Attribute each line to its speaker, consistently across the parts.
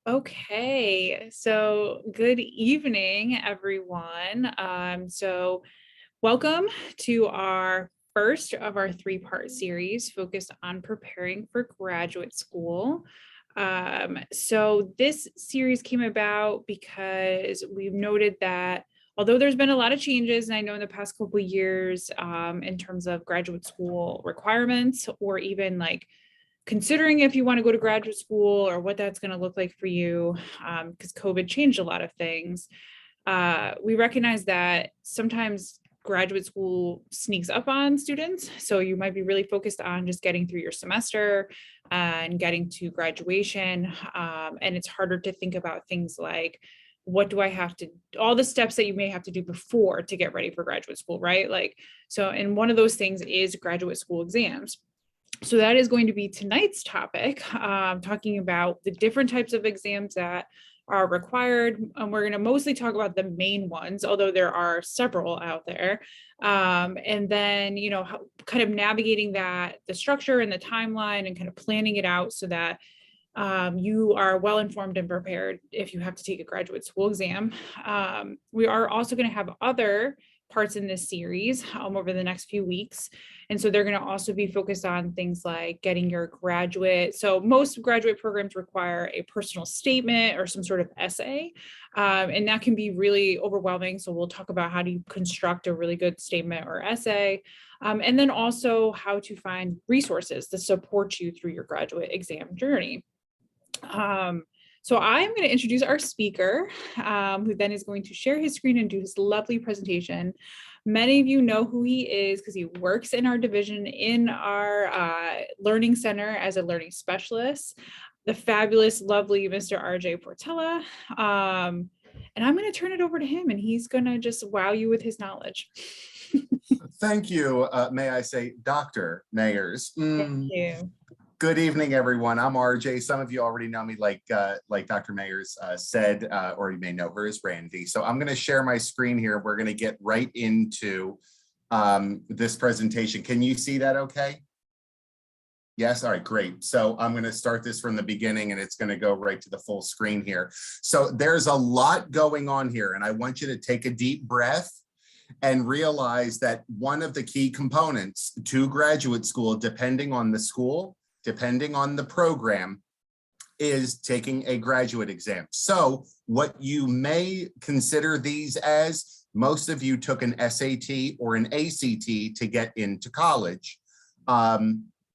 Speaker 1: Okay, so good evening, everyone. Welcome to our first of our three-part series focused on preparing for graduate school. So this series came about because we've noted that although there's been a lot of changes, and I know in the past couple of years in terms of graduate school requirements, or even like considering if you want to go to graduate school or what that's going to look like for you, because COVID changed a lot of things. We recognize that sometimes graduate school sneaks up on students. So you might be really focused on just getting through your semester and getting to graduation. And it's harder to think about things like, what do I have to, all the steps that you may have to do before to get ready for graduate school, right? And one of those things is graduate school exams. So that is going to be tonight's topic, talking about the different types of exams that are required. And we're going to mostly talk about the main ones, although there are several out there. And then, kind of navigating that, the structure and the timeline, and kind of planning it out so that you are well informed and prepared if you have to take a graduate school exam. We are also going to have other parts in this series over the next few weeks. And so they're going to also be focused on things like getting your graduate. So most graduate programs require a personal statement or some sort of essay. And that can be really overwhelming. So we'll talk about how do you construct a really good statement or essay. And then also how to find resources to support you through your graduate exam journey. So I'm going to introduce our speaker, who then is going to share his screen and do his lovely presentation. Many of you know who he is because he works in our division in our learning center as a learning specialist, the fabulous, lovely Mr. RJ Portella. And I'm going to turn it over to him, and he's going to just wow you with his knowledge.
Speaker 2: Thank you. May I say, Dr. Mayers.
Speaker 1: Thank you.
Speaker 2: Good evening, everyone. I'm RJ. Some of you already know me, like Dr. Mayers said, or you may know her as Randy. So I'm going to share my screen here. We're going to get right into this presentation. Can you see that okay? Yes, all right, great. So I'm going to start this from the beginning, and it's going to go right to the full screen here. So there's a lot going on here, and I want you to take a deep breath and realize that one of the key components to graduate school, depending on the school, depending on the program, is taking a graduate exam. So what you may consider these as, most of you took an SAT or an ACT to get into college.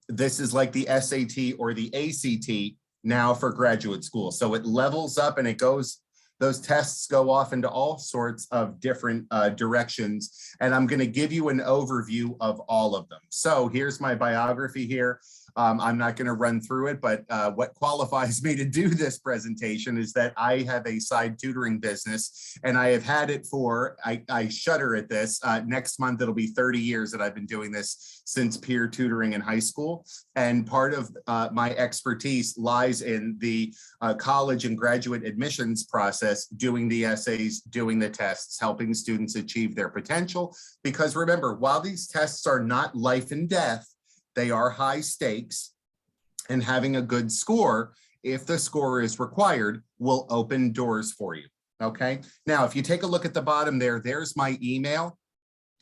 Speaker 2: This is like the SAT or the ACT now for graduate school. So it levels up and it goes, those tests go off into all sorts of different directions. And I'm going to give you an overview of all of them. So here's my biography here. I'm not going to run through it, but what qualifies me to do this presentation is that I have a side tutoring business, and I have had it for, I shudder at this, next month it'll be 30 years that I've been doing this since peer tutoring in high school. And part of my expertise lies in the college and graduate admissions process, doing the essays, doing the tests, helping students achieve their potential. Because remember, while these tests are not life and death, they are high stakes, and having a good score, if the score is required, will open doors for you. Okay. Now, if you take a look at the bottom there, there's my email.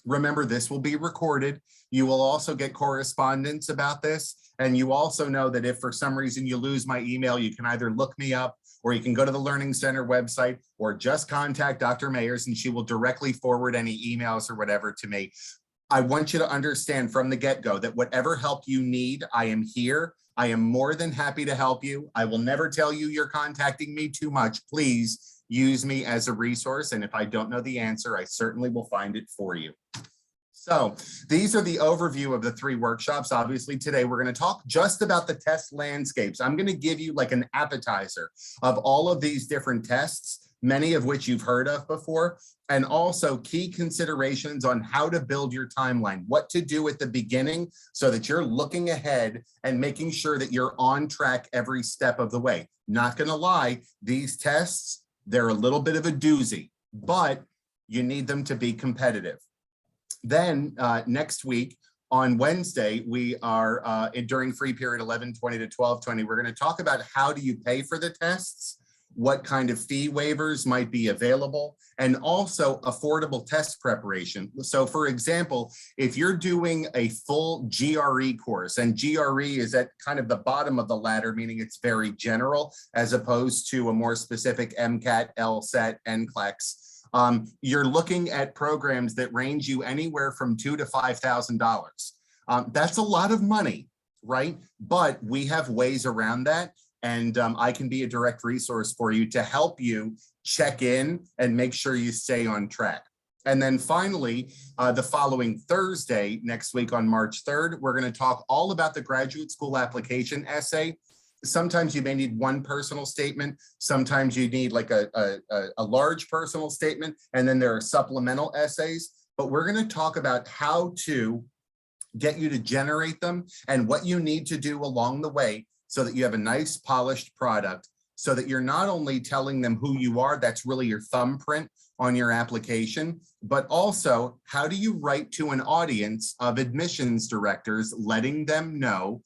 Speaker 2: Remember, this will be recorded. You will also get correspondence about this. And you also know that if for some reason you lose my email, you can either look me up, or you can go to the Learning Center website, or just contact Dr. Mayers and she will directly forward any emails or whatever to me. I want you to understand from the get-go that whatever help you need, I am here. I am more than happy to help you. I will never tell you you're contacting me too much. Please use me as a resource. And if I don't know the answer, I certainly will find it for you. So these are the overview of the three workshops. Obviously, today we're going to talk just about the test landscapes. I'm going to give you like an appetizer of all of these different tests, many of which you've heard of before, and also key considerations on how to build your timeline, what to do at the beginning so that you're looking ahead and making sure that you're on track every step of the way. Not going to lie, these tests, they're a little bit of a doozy, but you need them to be competitive. Then next week on Wednesday, we are during free period 11:20 to 12:20, we're going to talk about how do you pay for the tests, what kind of fee waivers might be available, and also affordable test preparation. So for example, if you're doing a full GRE course, and GRE is at kind of the bottom of the ladder, meaning it's very general, as opposed to a more specific Mcat, Lsat, Nclex, you're looking at programs that range you anywhere from $2,000 to $5,000. That's a lot of money, right? But we have ways around that. And I can be a direct resource for you to help you check in and make sure you stay on track. And then finally, the following Thursday, next week on March 3rd, we're going to talk all about the graduate school application essay. Sometimes you may need one personal statement. Sometimes you need like a large personal statement. And then there are supplemental essays. But we're going to talk about how to get you to generate them and what you need to do along the way so that you have a nice polished product, so that you're not only telling them who you are, that's really your thumbprint on your application, but also how do you write to an audience of admissions directors, letting them know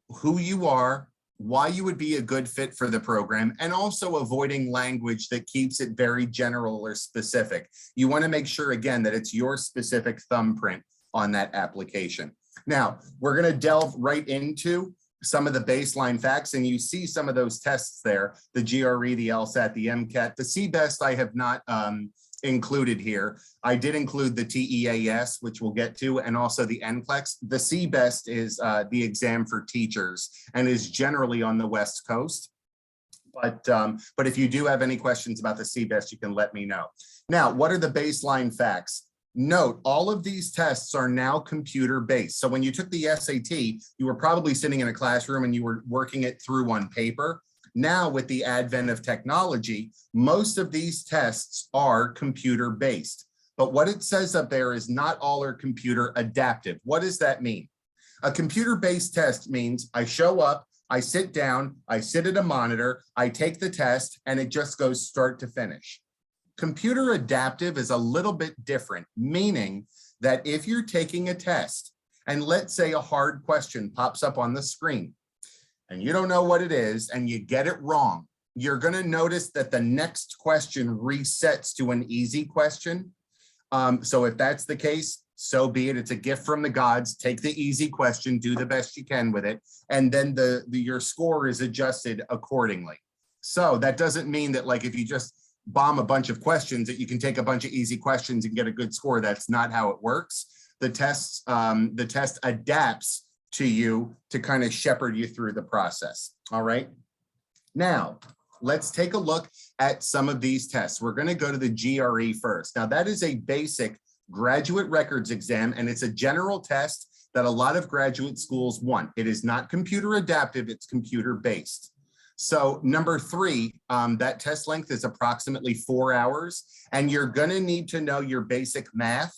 Speaker 2: who you are, why you would be a good fit for the program, and also avoiding language that keeps it very general or specific. You want to make sure, again, that it's your specific thumbprint on that application. Now, we're going to delve right into some of the baseline facts, and you see some of those tests there, the GRE, the LSAT, the Mcat, the CBEST I have not included here. I did include the TEAS, which we'll get to, and also the Nclex. The CBEST is the exam for teachers and is generally on the West Coast. But if you do have any questions about the CBEST, you can let me know. Now, what are the baseline facts? Note, all of these tests are now computer-based. So when you took the SAT, you were probably sitting in a classroom and you were working it through on paper. Now, with the advent of technology, most of these tests are computer-based. But what it says up there is not all are computer adaptive. What does that mean? A computer-based test means I show up, I sit down, I sit at a monitor, I take the test, and it just goes start to finish. Computer adaptive is a little bit different, meaning that if you're taking a test and let's say a hard question pops up on the screen and you don't know what it is and you get it wrong, you're going to notice that the next question resets to an easy question. So if that's the case, so be it. It's a gift from the gods. Take the easy question, do the best you can with it, and then your score is adjusted accordingly. So that doesn't mean that, like, if you just bomb a bunch of questions, that you can take a bunch of easy questions and get a good score. That's not how it works. The test adapts to you to kind of shepherd you through the process. All right. Now, let's take a look at some of these tests. We're going to go to the GRE first. Now, that is a basic graduate records exam, and it's a general test that a lot of graduate schools want. It is not computer adaptive, it's computer based. So number 3, that test length is approximately 4 hours, and you're going to need to know your basic math,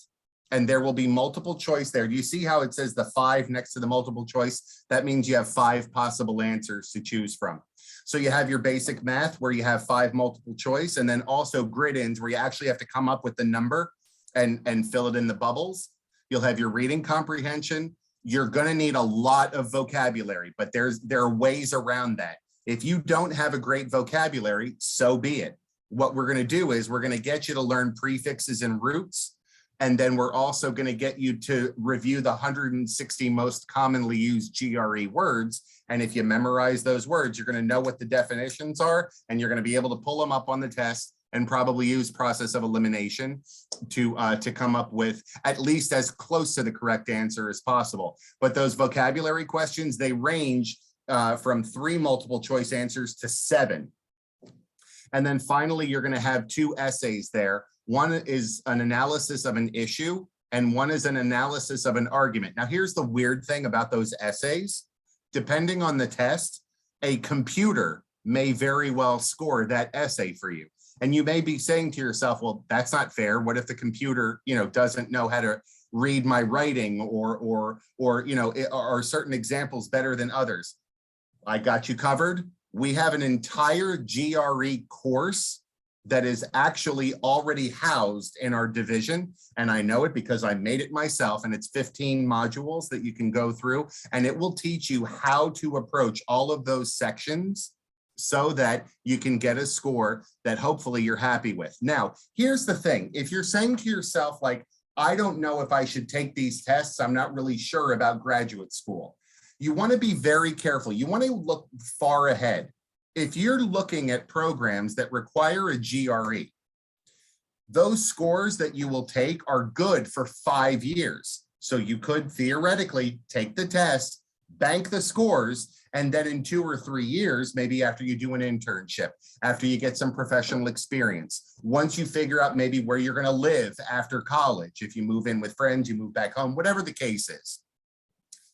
Speaker 2: and there will be multiple choice there. Do you see how it says the 5 next to the multiple choice? That means you have 5 possible answers to choose from. So you have your basic math where you have 5 multiple choice, and then also grid-ins where you actually have to come up with the number and fill it in the bubbles. You'll have your reading comprehension. You're going to need a lot of vocabulary, but there are ways around that. If you don't have a great vocabulary, so be it. What we're going to do is we're going to get you to learn prefixes and roots, and then we're also going to get you to review the 160 most commonly used GRE words. And if you memorize those words, you're going to know what the definitions are, and you're going to be able to pull them up on the test and probably use process of elimination to come up with at least as close to the correct answer as possible. But those vocabulary questions, they range from 3 multiple choice answers to 7. And then finally, you're going to have 2 essays there. One is an analysis of an issue, and one is an analysis of an argument. Now, here's the weird thing about those essays. Depending on the test, a computer may very well score that essay for you. And you may be saying to yourself, well, that's not fair. What if the computer, doesn't know how to read my writing, or are certain examples better than others? I got you covered. We have an entire GRE course that is actually already housed in our division. And I know it because I made it myself, and it's 15 modules that you can go through, and it will teach you how to approach all of those sections so that you can get a score that hopefully you're happy with. Now, here's the thing. If you're saying to yourself, like, I don't know if I should take these tests, I'm not really sure about graduate school. You want to be very careful. You want to look far ahead. If you're looking at programs that require a GRE, those scores that you will take are good for 5 years. So you could theoretically take the test, bank the scores, and then in 2 or 3 years, maybe after you do an internship, after you get some professional experience, once you figure out maybe where you're going to live after college, if you move in with friends, you move back home, whatever the case is,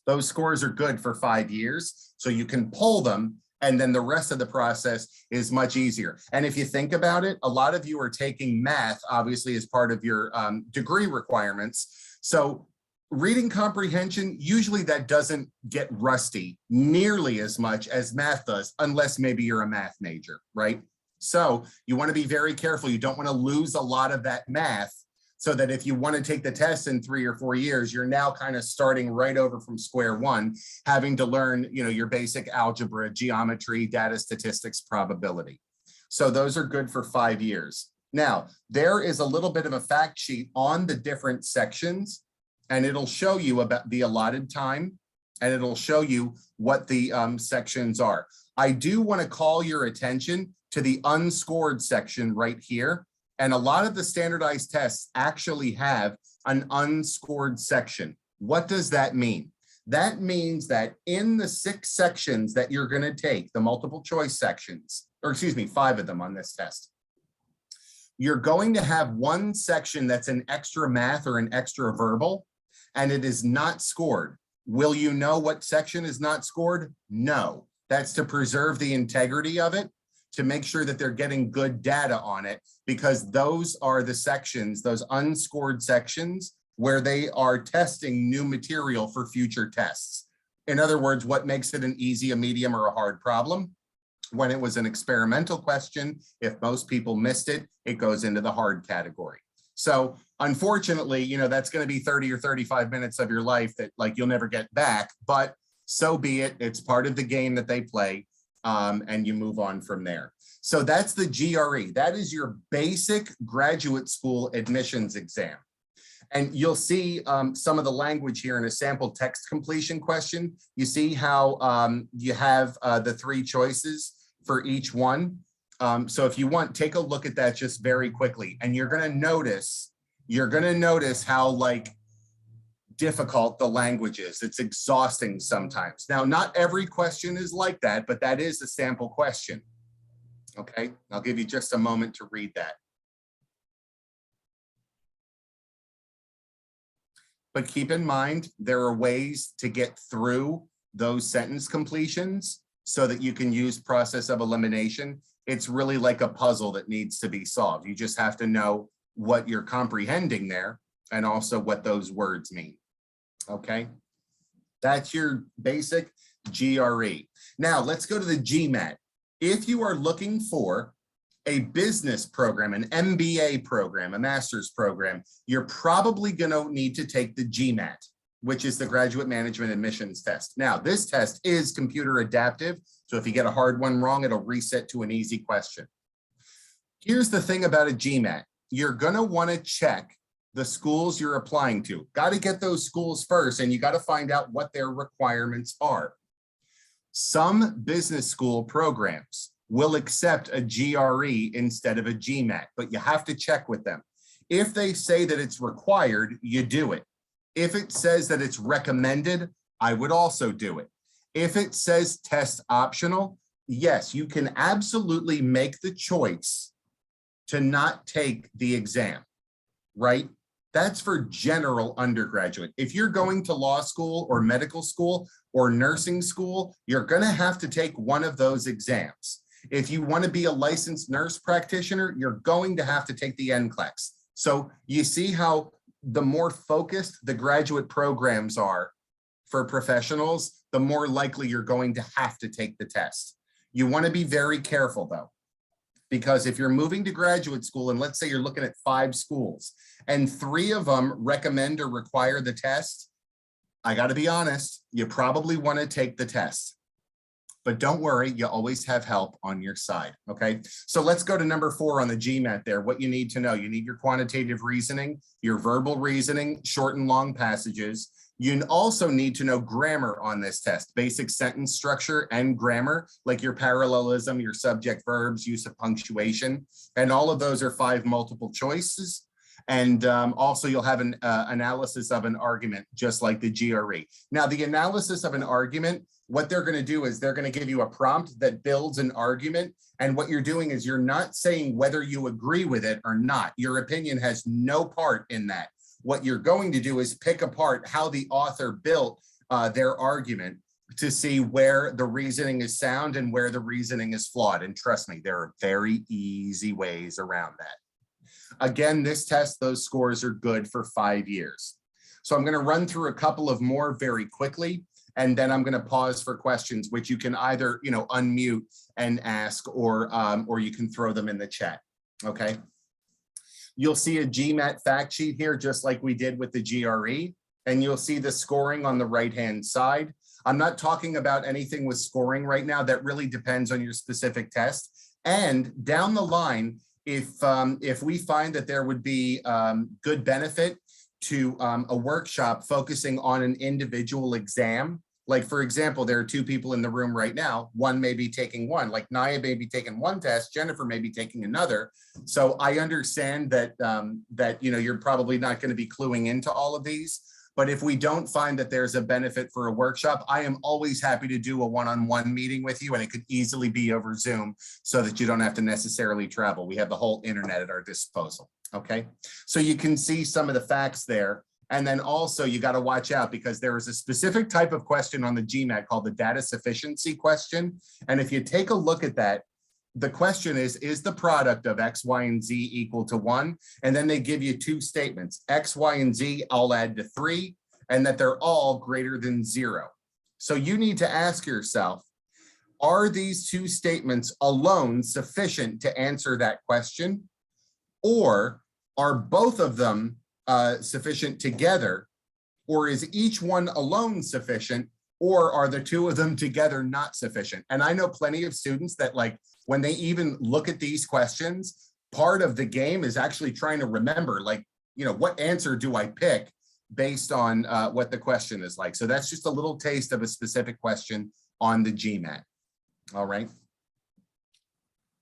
Speaker 2: those scores are good for 5 years. So you can pull them, and then the rest of the process is much easier. And if you think about it, a lot of you are taking math, obviously, as part of your degree requirements. So reading comprehension, usually that doesn't get rusty nearly as much as math does, unless maybe you're a math major, right? So you want to be very careful. You don't want to lose a lot of that math, so that if you want to take the test in 3 or 4 years, you're now kind of starting right over from square one, having to learn, your basic algebra, geometry, data statistics, probability. So those are good for 5 years. Now, there is a little bit of a fact sheet on the different sections, and it'll show you about the allotted time, and it'll show you what the sections are. I do want to call your attention to the unscored section right here. And a lot of the standardized tests actually have an unscored section. What does that mean? That means that in the 6 sections that you're going to take, the multiple choice sections, or excuse me, 5 of them on this test, you're going to have one section that's an extra math or an extra verbal, and it is not scored. Will you know what section is not scored? No. That's to preserve the integrity of it, to make sure that they're getting good data on it, because those are the sections, those unscored sections, where they are testing new material for future tests. In other words, what makes it an easy, a medium, or a hard problem? When it was an experimental question, if most people missed it, it goes into the hard category. So unfortunately, that's going to be 30 or 35 minutes of your life that you'll never get back, but so be it. It's part of the game that they play, and you move on from there. So that's the GRE. That is your basic graduate school admissions exam. And you'll see some of the language here in a sample text completion question. You see how you have the 3 choices for each one. So if you want, take a look at that just very quickly, and you're going to notice how difficult the language is. It's exhausting sometimes. Now, not every question is like that, but that is a sample question. Okay, I'll give you just a moment to read that. But keep in mind, there are ways to get through those sentence completions so that you can use process of elimination. It's really like a puzzle that needs to be solved. You just have to know what you're comprehending there and also what those words mean. Okay, that's your basic GRE. Now let's go to the Gmat. If you are looking for a business program, an MBA program, a master's program, you're probably going to need to take the Gmat, which is the Graduate Management Admissions Test. Now, this test is computer adaptive, so if you get a hard one wrong, it'll reset to an easy question. Here's the thing about a Gmat. You're going to want to check the schools you're applying to. Got to get those schools first, and you got to find out what their requirements are. Some business school programs will accept a GRE instead of a Gmat, but you have to check with them. If they say that it's required, you do it. If it says that it's recommended, I would also do it. If it says test optional, yes, you can absolutely make the choice to not take the exam, right? That's for general undergraduate. If you're going to law school or medical school or nursing school, you're going to have to take one of those exams. If you want to be a licensed nurse practitioner, you're going to have to take the Nclex. So you see how the more focused the graduate programs are for professionals, the more likely you're going to have to take the test. You want to be very careful though, because if you're moving to graduate school, and let's say you're looking at 5 schools and 3 of them recommend or require the test, I got to be honest, you probably want to take the test. But don't worry, you always have help on your side, okay? So let's go to number 4 on the GMAT there. What you need to know, you need your quantitative reasoning, your verbal reasoning, short and long passages. You also need to know grammar on this test, basic sentence structure and grammar, like your parallelism, your subject verbs, use of punctuation, and all of those are 5 multiple choices. And also you'll have an analysis of an argument, just like the GRE. Now, the analysis of an argument, what they're going to do is they're going to give you a prompt that builds an argument. And what you're doing is you're not saying whether you agree with it or not. Your opinion has no part in that. What you're going to do is pick apart how the author built their argument to see where the reasoning is sound and where the reasoning is flawed. And trust me, there are very easy ways around that. Again, this test, those scores are good for 5 years. So I'm going to run through a couple of more very quickly, and then I'm going to pause for questions, which you can either, unmute and ask, or you can throw them in the chat. Okay. You'll see a GMAT fact sheet here, just like we did with the GRE, and you'll see the scoring on the right-hand side. I'm not talking about anything with scoring right now. That really depends on your specific test. And down the line, if we find that there would be good benefit to a workshop focusing on an individual exam, like for example, there are 2 people in the room right now, one may be taking one, like Naya may be taking one test, Jennifer may be taking another. So I understand that, you're probably not going to be cluing into all of these. But if we don't find that there's a benefit for a workshop, I am always happy to do a one-on-one meeting with you, and it could easily be over Zoom so that you don't have to necessarily travel. We have the whole internet at our disposal, okay? So you can see some of the facts there. And then also you got to watch out, because there is a specific type of question on the GMAT called the data sufficiency question. And if you take a look at that, the question is the product of X, Y, and Z equal to 1? And then they give you 2 statements, X, Y, and Z, I'll add to 3, and that they're all greater than 0. So you need to ask yourself, are these 2 statements alone sufficient to answer that question? Or are both of them sufficient together? Or is each one alone sufficient? Or are the 2 of them together not sufficient? And I know plenty of students that, like, when they even look at these questions, part of the game is actually trying to remember, like, what answer do I pick based on what the question is like. So that's just a little taste of a specific question on the GMAT. All right.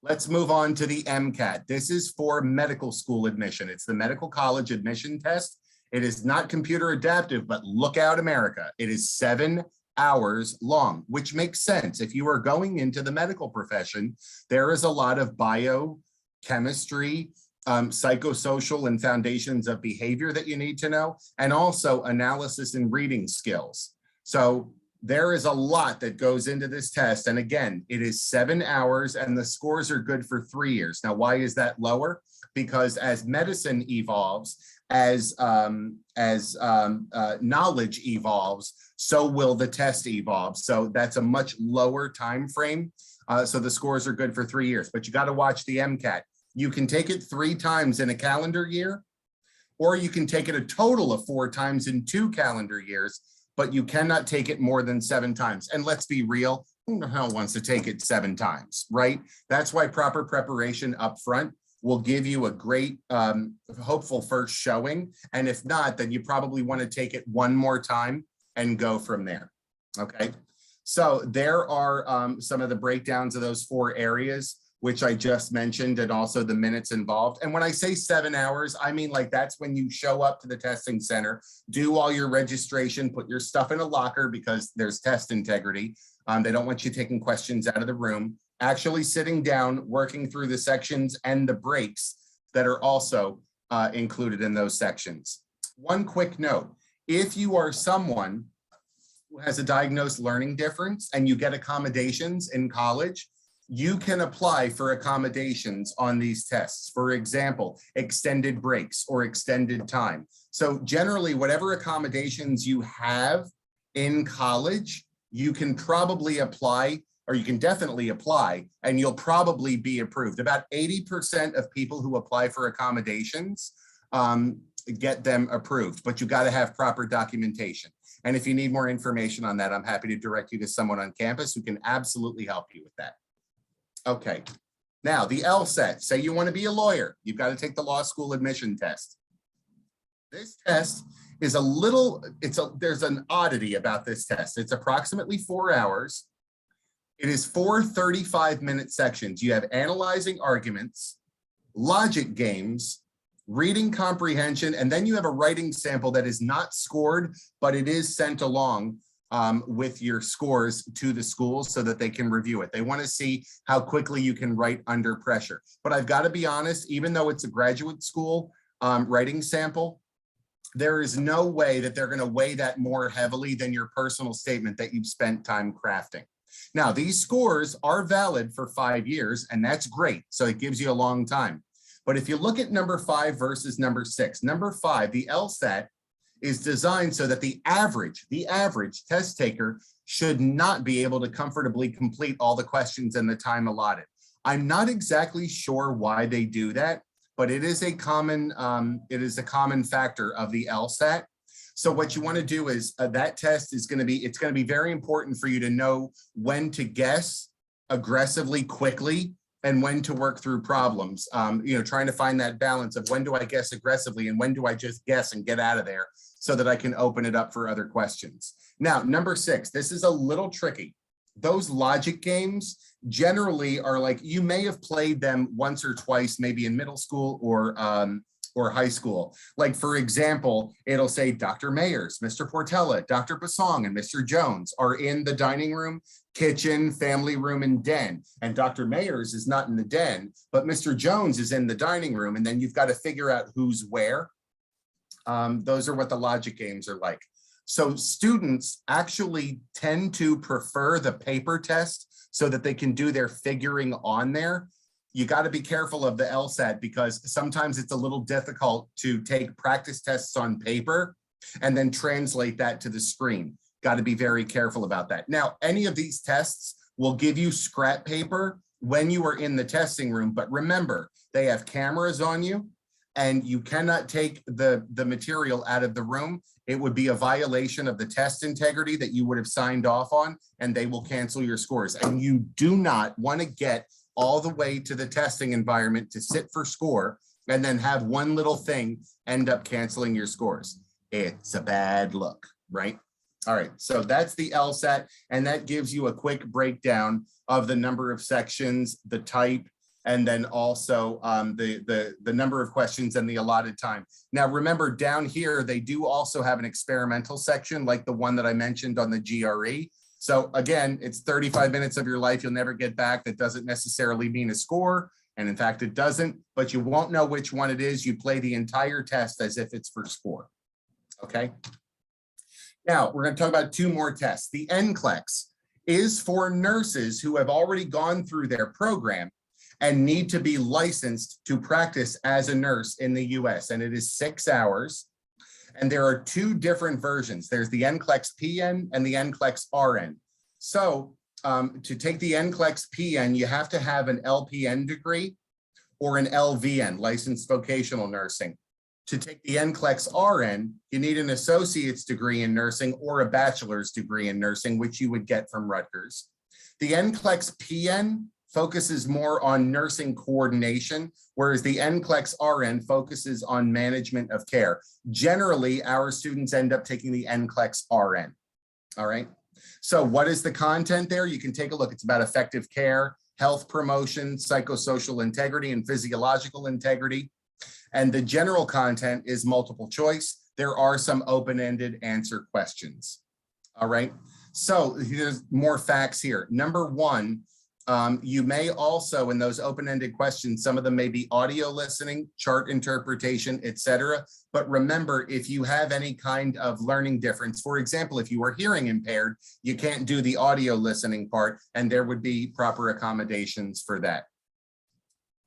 Speaker 2: Let's move on to the Mcat. This is for medical school admission. It's the medical college admission test. It is not computer adaptive, but look out, America. It is 7 hours long, which makes sense. If you are going into the medical profession, there is a lot of biochemistry, psychosocial and foundations of behavior that you need to know, and also analysis and reading skills. So there is a lot that goes into this test. And again, it is 7 hours and the scores are good for 3 years. Now, why is that lower? Because as medicine evolves, as knowledge evolves, so will the test evolve. So that's a much lower time frame. So the scores are good for 3 years, but you got to watch the Mcat. You can take it 3 times in a calendar year, or you can take it a total of 4 times in 2 calendar years, but you cannot take it more than 7 times. And let's be real, who the hell wants to take it 7 times, right? That's why proper preparation up front will give you a great hopeful first showing. And if not, then you probably want to take it 1 more time and go from there, okay? So there are some of the breakdowns of those 4 areas, which I just mentioned, and also the minutes involved. And when I say 7 hours, I mean, like, that's when you show up to the testing center, do all your registration, put your stuff in a locker because there's test integrity. They don't want you taking questions out of the room, actually sitting down, working through the sections and the breaks that are also included in those sections. One quick note, if you are someone who has a diagnosed learning difference and you get accommodations in college, you can apply for accommodations on these tests. For example, extended breaks or extended time. So generally, whatever accommodations you have in college, you can probably apply, or you can definitely apply, and you'll probably be approved. About 80% of people who apply for accommodations get them approved, but you got to have proper documentation. And if you need more information on that, I'm happy to direct you to someone on campus who can absolutely help you with that. Okay, now the LSAT, say you want to be a lawyer, you've got to take the law school admission test. This test is a little, there's an oddity about this test. It's approximately 4 hours. It is 4 35-minute sections. You have analyzing arguments, logic games, reading comprehension, and then you have a writing sample that is not scored, but it is sent along with your scores to the schools so that they can review it. They want to see how quickly you can write under pressure. But I've got to be honest, even though it's a graduate school writing sample, there is no way that they're going to weigh that more heavily than your personal statement that you've spent time crafting. Now, these scores are valid for 5 years, and that's great. So it gives you a long time. But if you look at number 5 versus number 6, number 5, the LSAT is designed so that the average test taker should not be able to comfortably complete all the questions in the time allotted. I'm not exactly sure why they do that, but it is a common factor of the LSAT. So what you want to do is that test is going to be, it's going to be very important for you to know when to guess aggressively, quickly, and when to work through problems. Trying to find that balance of when do I guess aggressively and when do I just guess and get out of there so that I can open it up for other questions. Now, number 6, this is a little tricky. Those logic games generally are like, you may have played them once or twice, maybe in middle school or high school. Like, for example, it'll say Dr. Mayers, Mr. Portella, Dr. Basong, and Mr. Jones are in the dining room, kitchen, family room, and den. And Dr. Mayers is not in the den, but Mr. Jones is in the dining room. And then you've got to figure out who's where. Those are what the logic games are like. So students actually tend to prefer the paper test so that they can do their figuring on there. You got to be careful of the LSAT because sometimes it's a little difficult to take practice tests on paper and then translate that to the screen. Got to be very careful about that. Now, any of these tests will give you scrap paper when you are in the testing room, but remember, they have cameras on you and you cannot take the material out of the room. It would be a violation of the test integrity that you would have signed off on, and they will cancel your scores. And you do not want to get all the way to the testing environment to sit for score and then have one little thing end up canceling your scores. It's a bad look, right? All right, so that's the LSAT, and that gives you a quick breakdown of the number of sections, the type, and then also the number of questions and the allotted time. Now, remember down here, they do also have an experimental section like the one that I mentioned on the GRE. So again, it's 35 minutes of your life you'll never get back. That doesn't necessarily mean a score. And in fact, it doesn't, but you won't know which one it is. You play the entire test as if it's for score, okay? Now, we're gonna talk about 2 more tests. The Nclex is for nurses who have already gone through their program and need to be licensed to practice as a nurse in the US. And it is 6 hours. And there are 2 different versions. There's the Nclex Pn and the Nclex Rn. So to take the Nclex Pn, you have to have an LPN degree or an LVN, licensed vocational nursing. To take the Nclex Rn, you need an associate's degree in nursing or a bachelor's degree in nursing, which you would get from Rutgers. The Nclex Pn focuses more on nursing coordination, whereas the Nclex Rn focuses on management of care. Generally, our students end up taking the Nclex Rn, all right? So what is the content there? You can take a look. It's about effective care, health promotion, psychosocial integrity, and physiological integrity. And the general content is multiple choice. There are some open-ended answer questions, all right? So here's more facts here. Number 1, you may also, in those open-ended questions, some of them may be audio listening, chart interpretation, etc. But remember, if you have any kind of learning difference, for example, if you are hearing impaired, you can't do the audio listening part, and there would be proper accommodations for that.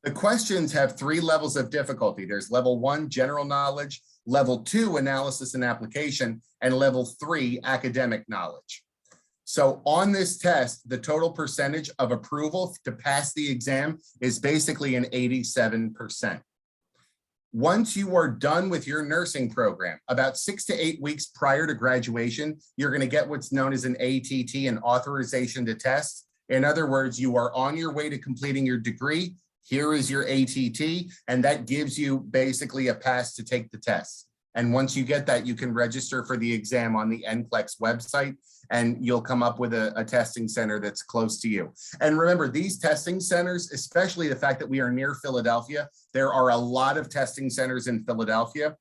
Speaker 2: The questions have 3 levels of difficulty. There's level 1, general knowledge, level 2, analysis and application, and level 3, academic knowledge. So on this test, the total percentage of approval to pass the exam is basically an 87%. Once you are done with your nursing program, about 6 to 8 weeks prior to graduation, you're going to get what's known as an ATT, an authorization to test. In other words, you are on your way to completing your degree. Here is your ATT, and that gives you basically a pass to take the test. And once you get that, you can register for the exam on the Nclex website, and you'll come up with a testing center that's close to you. And remember, these testing centers, especially the fact that we are near Philadelphia, there are a lot of testing centers in Philadelphia.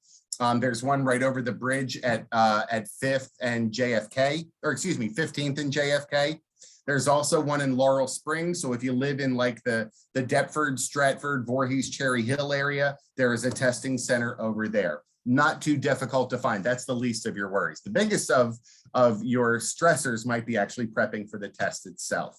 Speaker 2: There's one right over the bridge at 5th and JFK, or excuse me, 15th and JFK. There's also one in Laurel Springs. So if you live in like the Deptford, Stratford, Voorhees, Cherry Hill area, there is a testing center over there. Not too difficult to find. That's the least of your worries. The biggest of your stressors might be actually prepping for the test itself.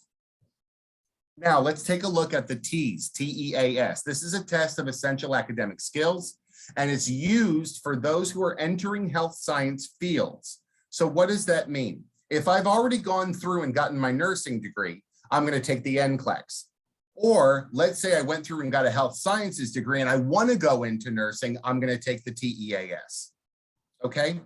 Speaker 2: Now let's take a look at the TEAS, T-E-A-S. This is a test of essential academic skills, and it's used for those who are entering health science fields. So what does that mean? If I've already gone through and gotten my nursing degree, I'm going to take the Nclex. Or let's say I went through and got a health sciences degree and I want to go into nursing, I'm going to take the TEAS. Okay.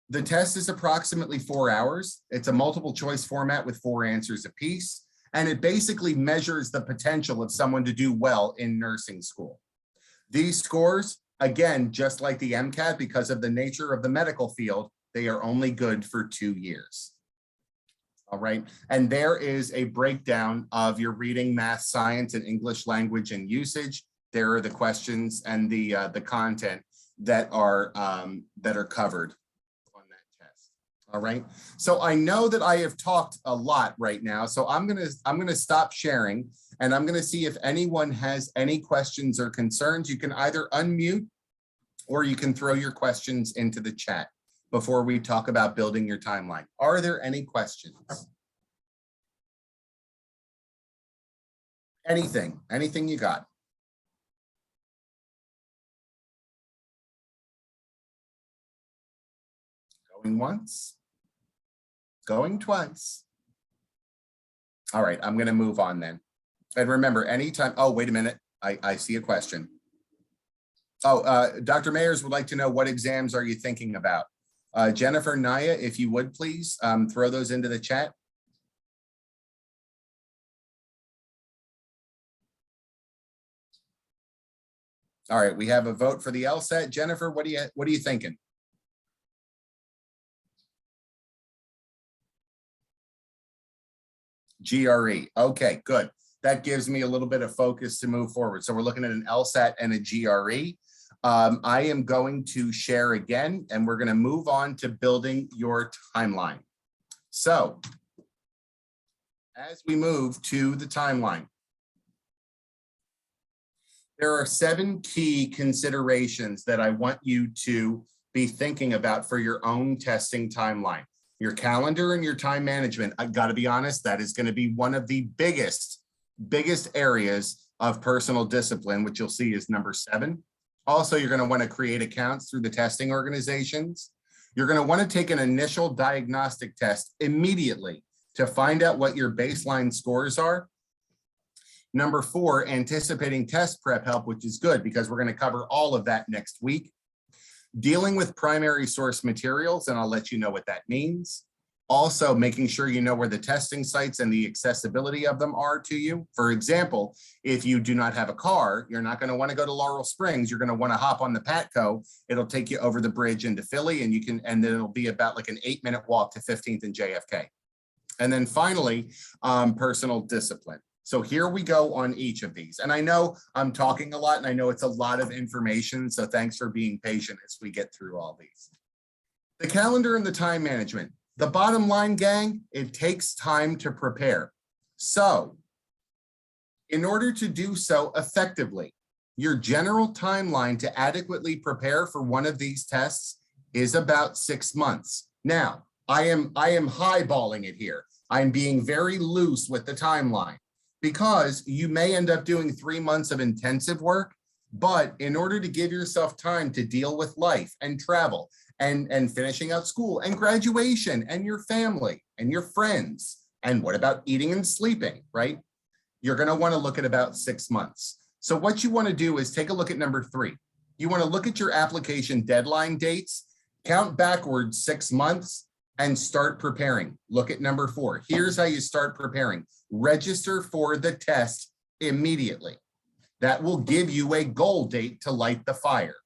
Speaker 2: The test is approximately 4 hours. It's a multiple choice format with 4 answers apiece. And it basically measures the potential of someone to do well in nursing school. These scores, again, just like the Mcat, because of the nature of the medical field, they are only good for 2 years. All right, and there is a breakdown of your reading, math, science, and English language and usage. There are the questions and the content that are covered on that test. All right, so I know that I have talked a lot right now, so I'm gonna stop sharing, and I'm gonna see if anyone has any questions or concerns. You can either unmute or you can throw your questions into the chat before we talk about building your timeline. Are there any questions? Anything you got? Going once, going twice. All right, I'm gonna move on then. And remember, anytime, oh, wait a minute, I see a question. Oh, Dr. Mayers would like to know, what exams are you thinking about? Jennifer, Naya, if you would please throw those into the chat. All right, we have a vote for the LSAT. Jennifer, what are you thinking? GRE. Okay, good. That gives me a little bit of focus to move forward. So we're looking at an LSAT and a GRE. I am going to share again, and we're going to move on to building your timeline. So as we move to the timeline, there are 7 key considerations that I want you to be thinking about for your own testing timeline. Your calendar and your time management, I've got to be honest, that is going to be one of the biggest areas of personal discipline, which you'll see is number 7. Also, you're going to want to create accounts through the testing organizations. You're going to want to take an initial diagnostic test immediately to find out what your baseline scores are. Number 4, anticipating test prep help, which is good because we're going to cover all of that next week. Dealing with primary source materials, and I'll let you know what that means. Also, making sure you know where the testing sites and the accessibility of them are to you. For example, if you do not have a car, you're not going to want to go to Laurel Springs. You're going to want to hop on the Patco. It'll take you over the bridge into Philly, and then it'll be about like an 8-minute walk to 15th and JFK. And then finally, personal discipline. So here we go on each of these. And I know I'm talking a lot, and I know it's a lot of information. So thanks for being patient as we get through all these. The calendar and the time management. The bottom line, gang, it takes time to prepare. So in order to do so effectively, your general timeline to adequately prepare for one of these tests is about 6 months. Now, I am highballing it here. I'm being very loose with the timeline because you may end up doing 3 months of intensive work, but in order to give yourself time to deal with life and travel and finishing out school and graduation and your family and your friends, and what about eating and sleeping, right? You're going to want to look at about 6 months. So what you want to do is take a look at number 3. You want to look at your application deadline dates, count backwards 6 months, and start preparing. Look at number 4. Here's how you start preparing. Register for the test immediately. That will give you a goal date to light the fire.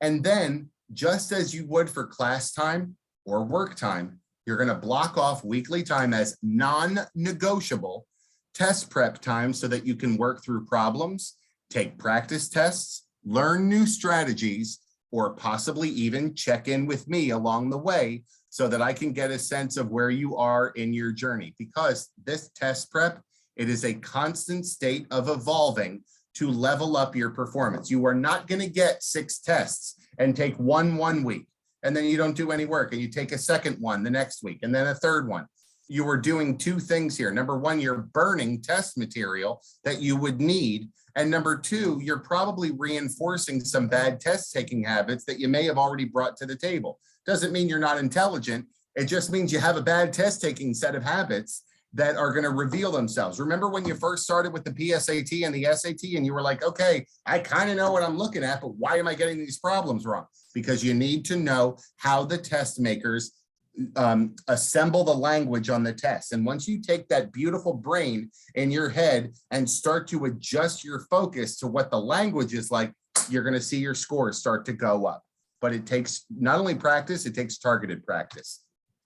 Speaker 2: And then, just as you would for class time or work time, you're going to block off weekly time as non-negotiable test prep time so that you can work through problems, take practice tests, learn new strategies, or possibly even check in with me along the way so that I can get a sense of where you are in your journey. Because this test prep, it is a constant state of evolving to level up your performance. You are not going to get 6 tests and take one week, and then you don't do any work, and you take a second one the next week, and then a third one. You are doing 2 things here. Number 1, you're burning test material that you would need. And number 2, you're probably reinforcing some bad test taking habits that you may have already brought to the table. Doesn't mean you're not intelligent. It just means you have a bad test taking set of habits that are going to reveal themselves. Remember when you first started with the PSAT and the SAT and you were like, okay, I kind of know what I'm looking at, but why am I getting these problems wrong? Because you need to know how the test makers assemble the language on the test. And once you take that beautiful brain in your head and start to adjust your focus to what the language is like, you're going to see your scores start to go up. But it takes not only practice, it takes targeted practice.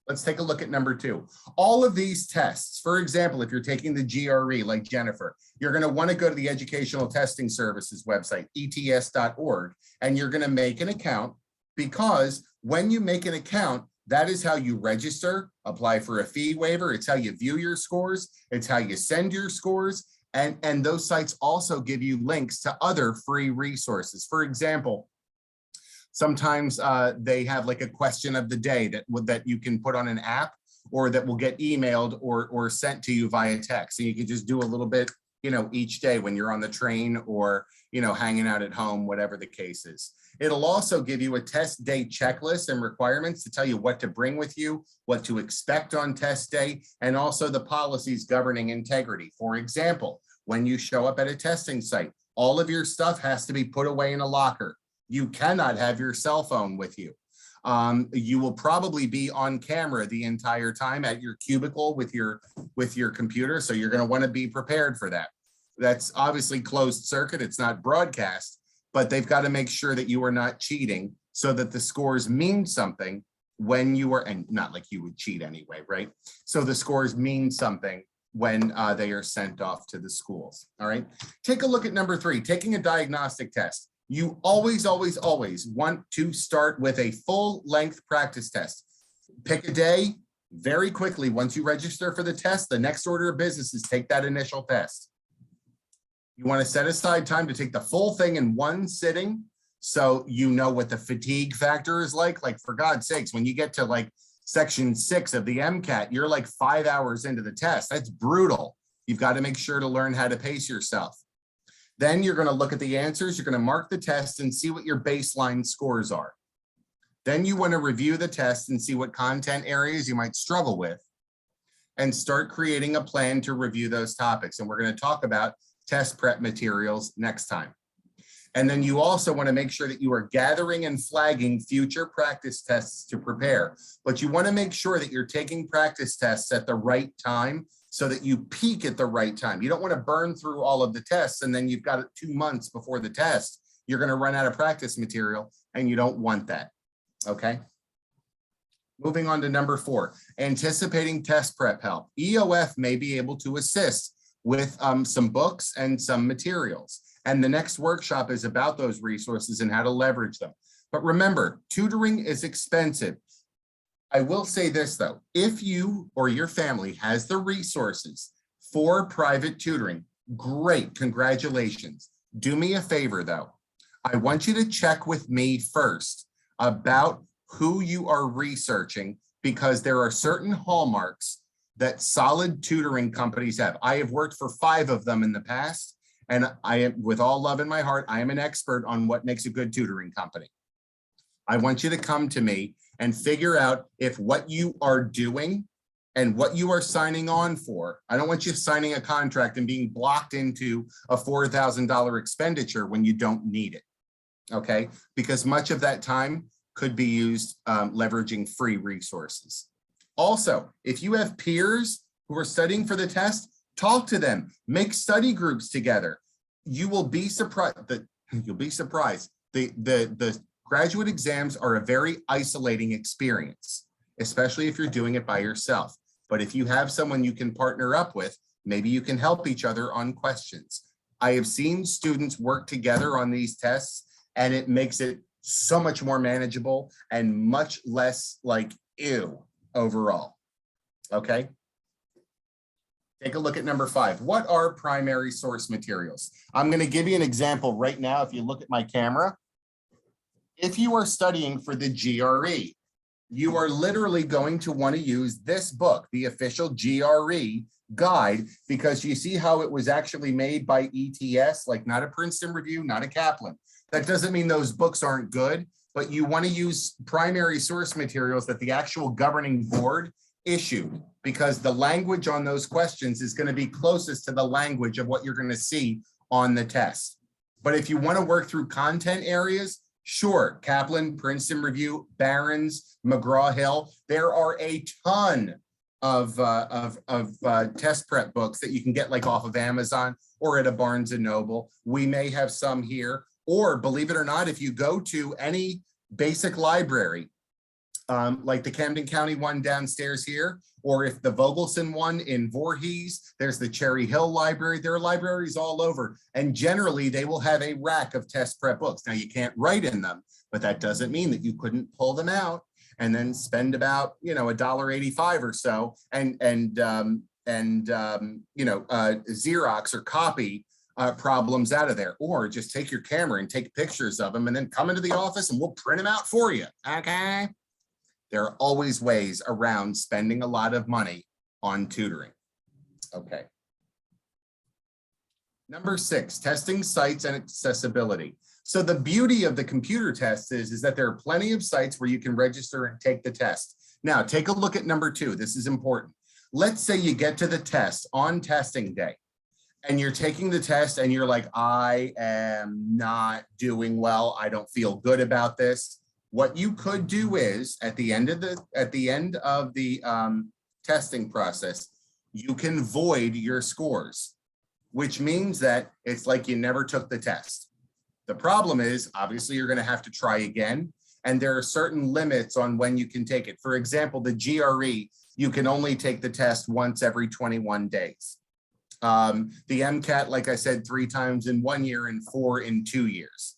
Speaker 2: Let's take a look at number 2. All of these tests, for example, if you're taking the GRE like Jennifer, you're going to want to go to the Educational Testing Services website, ets.org, and you're going to make an account, because when you make an account, that is how you register, apply for a fee waiver. It's how you view your scores. It's how you send your scores. And those sites also give you links to other free resources. For example, sometimes they have like a question of the day that you can put on an app, or that will get emailed or sent to you via text. And you can just do a little bit, each day when you're on the train or, hanging out at home, whatever the case is. It'll also give you a test day checklist and requirements to tell you what to bring with you, what to expect on test day, and also the policies governing integrity. For example, when you show up at a testing site, all of your stuff has to be put away in a locker. You cannot have your cell phone with you. You will probably be on camera the entire time at your cubicle with your computer, so you're going to want to be prepared for that. That's obviously closed circuit. It's not broadcast, but they've got to make sure that you are not cheating so that the scores mean something when you are, and not like you would cheat anyway, right? So the scores mean something when they are sent off to the schools. All right. Take a look at number 3, taking a diagnostic test. You always want to start with a full length practice test. Pick a day very quickly. Once you register for the test, the next order of business is take that initial test. You want to set aside time to take the full thing in one sitting, so you know what the fatigue factor is like. Like, for God's sakes, when you get to like section 6 of the Mcat, you're like 5 hours into the test. That's brutal. You've got to make sure to learn how to pace yourself. Then you're going to look at the answers. You're going to mark the test and see what your baseline scores are. Then you want to review the test and see what content areas you might struggle with, and start creating a plan to review those topics. And we're going to talk about test prep materials next time. And then you also want to make sure that you are gathering and flagging future practice tests to prepare. But you want to make sure that you're taking practice tests at the right time so that you peak at the right time. You don't want to burn through all of the tests and then you've got it 2 months before the test. You're going to run out of practice material, and you don't want that. Okay. Moving on to number 4, anticipating test prep help. EOF may be able to assist with some books and some materials. And the next workshop is about those resources and how to leverage them. But remember, tutoring is expensive. I will say this though, if you or your family has the resources for private tutoring, great, congratulations. Do me a favor though. I want you to check with me first about who you are researching, because there are certain hallmarks that solid tutoring companies have. I have worked for 5 of them in the past, and I am, with all love in my heart, I am an expert on what makes a good tutoring company. I want you to come to me and figure out if what you are doing and what you are signing on for, I don't want you signing a contract and being blocked into a $4,000 expenditure when you don't need it. okay? Because much of that time could be used leveraging free resources. Also, if you have peers who are studying for the test, talk to them, make study groups together. You will be surprised that you'll be surprised. The graduate exams are a very isolating experience, especially if you're doing it by yourself. But if you have someone you can partner up with, maybe you can help each other on questions. I have seen students work together on these tests, and it makes it so much more manageable and much less like ew overall. Okay. Take a look at number 5. What are primary source materials? I'm going to give you an example right now. If you look at my camera, if you are studying for the GRE, you are literally going to want to use this book, the official GRE guide, because you see how it was actually made by ETS, like not a Princeton Review, not a Kaplan. That doesn't mean those books aren't good, but you want to use primary source materials that the actual governing board issued, because the language on those questions is going to be closest to the language of what you're going to see on the test. But if you want to work through content areas, sure, Kaplan, Princeton Review, Barron's, McGraw-Hill, there are a ton of test prep books that you can get like off of Amazon or at a Barnes & Noble. We may have some here, or believe it or not, if you go to any basic library, like the Camden County one downstairs here, or if the Vogelson one in Voorhees, there's the Cherry Hill Library. There are libraries all over, and generally they will have a rack of test prep books. Now you can't write in them, but that doesn't mean that you couldn't pull them out and then spend about, you know, $1.85 or so and Xerox or copy problems out of there, or just take your camera and take pictures of them and then come into the office and we'll print them out for you. Okay. There are always ways around spending a lot of money on tutoring. Okay. Number 6, testing sites and accessibility. So the beauty of the computer test is that there are plenty of sites where you can register and take the test. Now, take a look at number 2. This is important. Let's say you get to the test on testing day and you're taking the test and you're like, I am not doing well. I don't feel good about this. What you could do is at the end of the testing process, you can void your scores, which means that it's like you never took the test. The problem is, obviously, you're going to have to try again, and there are certain limits on when you can take it. For example, the GRE, you can only take the test once every 21 days. The Mcat, like I said, 3 times in 1 year and 4 in 2 years.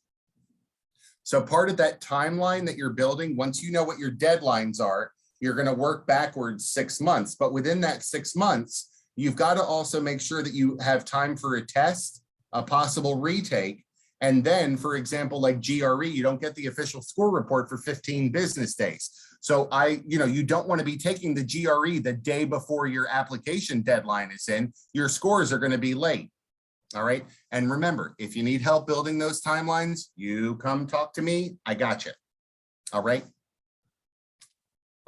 Speaker 2: So part of that timeline that you're building, once you know what your deadlines are, you're going to work backwards 6 months. But within that 6 months, you've got to also make sure that you have time for a test, a possible retake. And then, for example, like GRE, you don't get the official score report for 15 business days. So you don't want to be taking the GRE the day before your application deadline is in. Your scores are going to be late. All right. And remember, if you need help building those timelines, you come talk to me. I got you. All right.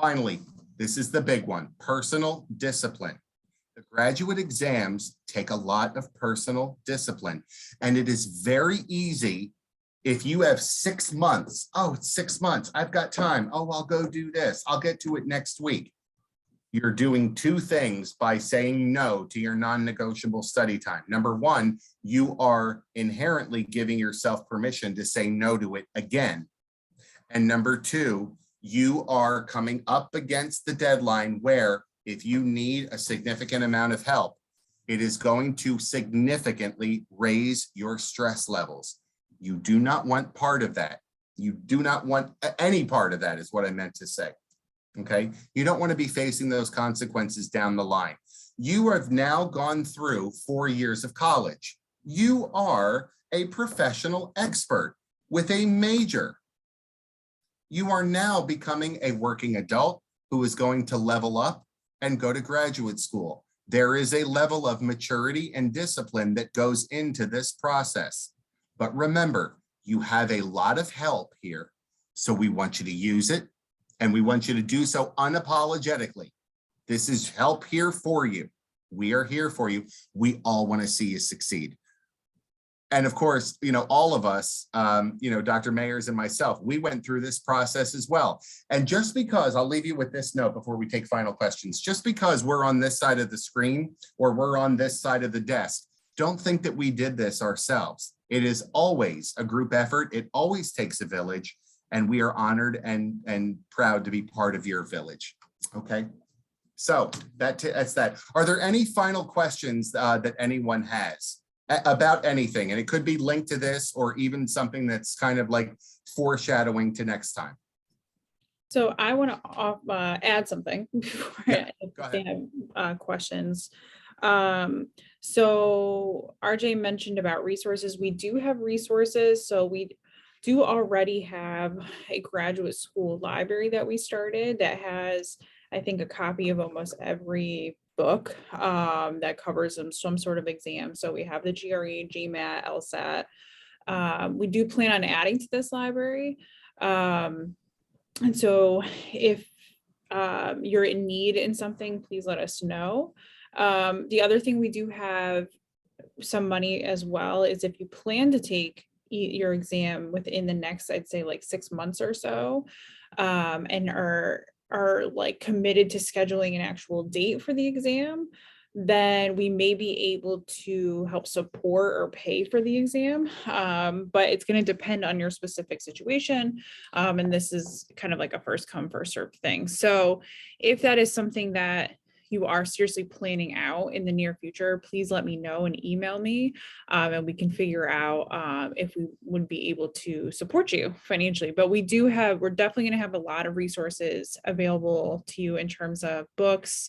Speaker 2: Finally, this is the big one, personal discipline. The graduate exams take a lot of personal discipline, and it is very easy if you have 6 months. Oh, it's 6 months. I've got time. Oh, I'll go do this. I'll get to it next week. You're doing 2 things by saying no to your non-negotiable study time. Number 1, you are inherently giving yourself permission to say no to it again. And number 2, you are coming up against the deadline where if you need a significant amount of help, it is going to significantly raise your stress levels. You do not want part of that. You do not want any part of that is what I meant to say. Okay, you don't want to be facing those consequences down the line. You have now gone through 4 years of college. You are a professional expert with a major. You are now becoming a working adult who is going to level up and go to graduate school. There is a level of maturity and discipline that goes into this process. But remember, you have a lot of help here. So we want you to use it. And we want you to do so unapologetically. This is help here for you. We are here for you. We all want to see you succeed. And of course, all of us, Dr. Mayers and myself, we went through this process as well. And just because, I'll leave you with this note before we take final questions, just because we're on this side of the screen or we're on this side of the desk, don't think that we did this ourselves. It is always a group effort. It always takes a village, and we are honored and proud to be part of your village. Okay, so that's that. Are there any final questions that anyone has about anything? And it could be linked to this or even something that's kind of like foreshadowing to next time.
Speaker 1: So I want to add something before
Speaker 2: Go
Speaker 1: they
Speaker 2: ahead.
Speaker 1: have questions. So RJ mentioned about resources. We do have resources. So we do already have a graduate school library that we started that has, I think, a copy of almost every book that covers some sort of exam. So we have the GRE, Gmat, LSAT. We do plan on adding to this library. And so if you're in need in something, please let us know. The other thing we do have some money as well is if you plan to take your exam within the next, I'd say like 6 months or so, and are like committed to scheduling an actual date for the exam, then we may be able to help support or pay for the exam. But it's going to depend on your specific situation. And this is kind of like a first come, first served thing. So if that is something that you are seriously planning out in the near future, please let me know and email me, and we can figure out if we would be able to support you financially. But we're definitely going to have a lot of resources available to you in terms of books,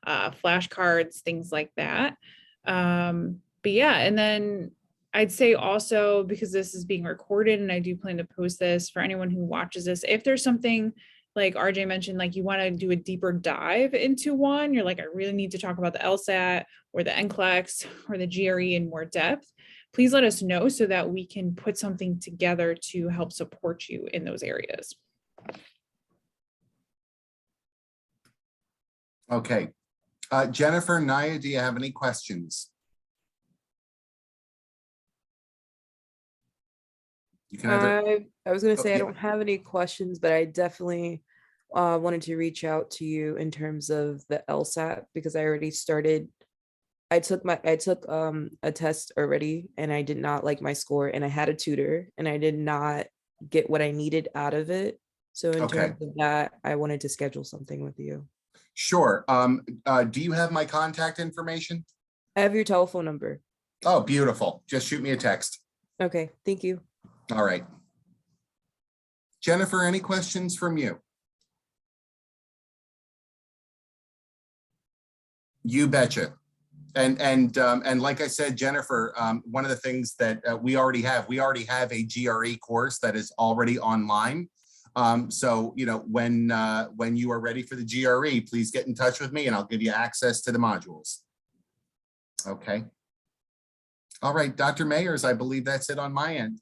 Speaker 1: flashcards, things like that. But yeah, and then I'd say also, because this is being recorded and I do plan to post this for anyone who watches this, if there's something like RJ mentioned, like you want to do a deeper dive into one, you're like, I really need to talk about the LSAT or the Nclex or the GRE in more depth, please let us know so that we can put something together to help support you in those areas.
Speaker 2: Okay. Jennifer, Naya, do you have any questions? You can either.
Speaker 3: I was going to say, I
Speaker 2: yeah.
Speaker 3: don't have any questions, but I definitely wanted to reach out to you in terms of the LSAT, because I already started. I took a test already, and I did not like my score, and I had a tutor, and I did not get what I needed out of it. So in terms of that, I wanted to schedule something with you.
Speaker 2: Sure. Do you have my contact information?
Speaker 3: I have your telephone number.
Speaker 2: Oh, beautiful. Just shoot me a text.
Speaker 3: Okay, thank you.
Speaker 2: All right. Jennifer, any questions from you? You betcha. And like I said, Jennifer, one of the things that we already have a GRE course that is already online. So, when you are ready for the GRE, please get in touch with me and I'll give you access to the modules. Okay. All right, Dr. Mayers, I believe that's it on my end.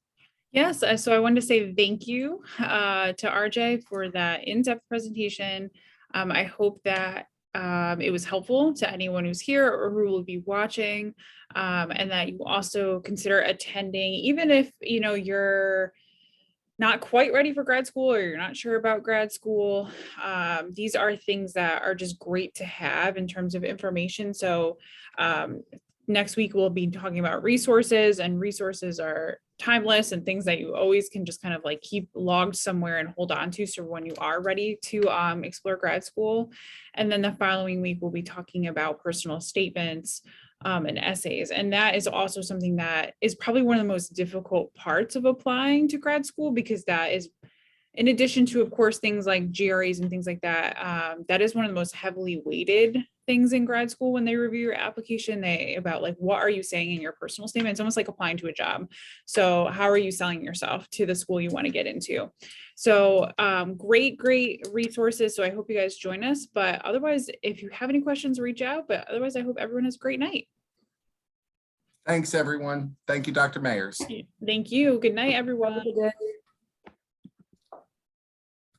Speaker 1: Yes, so I wanted to say thank you to RJ for that in-depth presentation. I hope that it was helpful to anyone who's here or who will be watching, and that you also consider attending, even if you're not quite ready for grad school or you're not sure about grad school. These are things that are just great to have in terms of information. So next week we'll be talking about resources, and resources are timeless and things that you always can just kind of like keep logged somewhere and hold on to, so when you are ready to explore grad school. And then the following week we'll be talking about personal statements and essays, and that is also something that is probably one of the most difficult parts of applying to grad school, because that is, in addition to, of course, things like GREs and things like that, that is one of the most heavily weighted things in grad school when they review your application. About like, what are you saying in your personal statement? It's almost like applying to a job. So how are you selling yourself to the school you want to get into? So great resources. So I hope you guys join us. But otherwise, if you have any questions, reach out. But otherwise, I hope everyone has a great night.
Speaker 2: Thanks, everyone. Thank you, Dr. Mayers.
Speaker 1: Thank you. Good night, everyone.
Speaker 3: Have a good day.